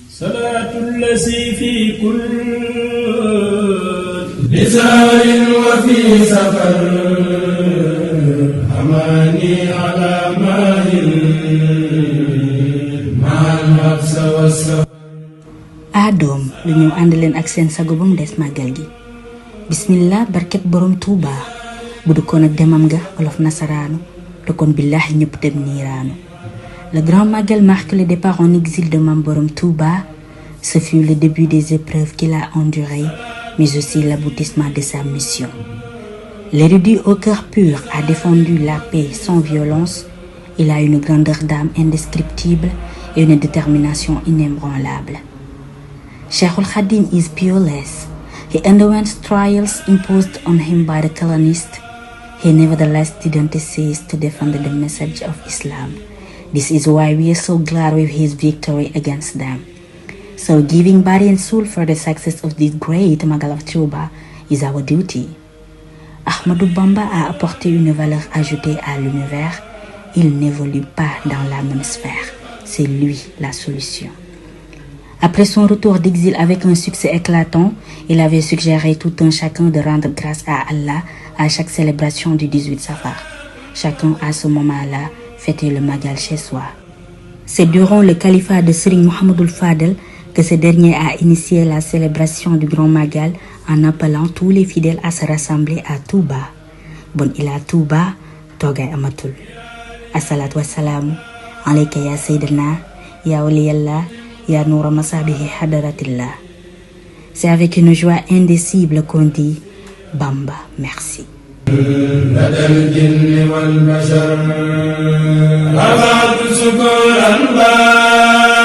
صلاة الذي في كل بزار وفي سفر أماني على ماهل مع الحبس والسفر. Adoom lu ñëw ànd leen ak seen sago ba mu des màggal gi. Bismillah barket borom Touba bu dëkkoon ak demam nga olof nasaraanu te kon billahi ñëpp dem niiraanu. Le grand magal marque le départ en exil de Mame Borom Touba. Ce fut le début des épreuves qu'il a endurées, mais aussi l'aboutissement de sa mission. L'érudit au cœur pur a défendu la paix sans violence. Il a une grandeur d'âme indescriptible et une détermination inébranlable. Cheikhul Khadim is peerless. He underwent trials imposed on him by the colonists. He nevertheless didn't cease to defend the message of Islam. This is why we are so glad with his victory against them. So giving body and soul for the success of this great Magal of Touba is our duty. Ahmadou Bamba a apporté une valeur ajoutée à l'univers. Il n'évolue pas dans la même sphère. C'est lui la solution. Après son retour d'exil avec un succès éclatant, il avait suggéré tout un chacun de rendre grâce à Allah à chaque célébration du 18 Safar. Chacun à ce moment-là fêter le Magal chez soi. C'est durant le califat de Serigne Mohamedou Fadel que ce dernier a initié la célébration du Grand Magal en appelant tous les fidèles à se rassembler à Touba. Bon ila Touba, togay amatul. Assalatu wassalamu alayka ya Sayyidina, ya waliyallah, ya noura masabihi hadaratillah. C'est avec une joie indicible qu'on dit Bamba, merci. لدى الجن والبشر رفعت سكور الباب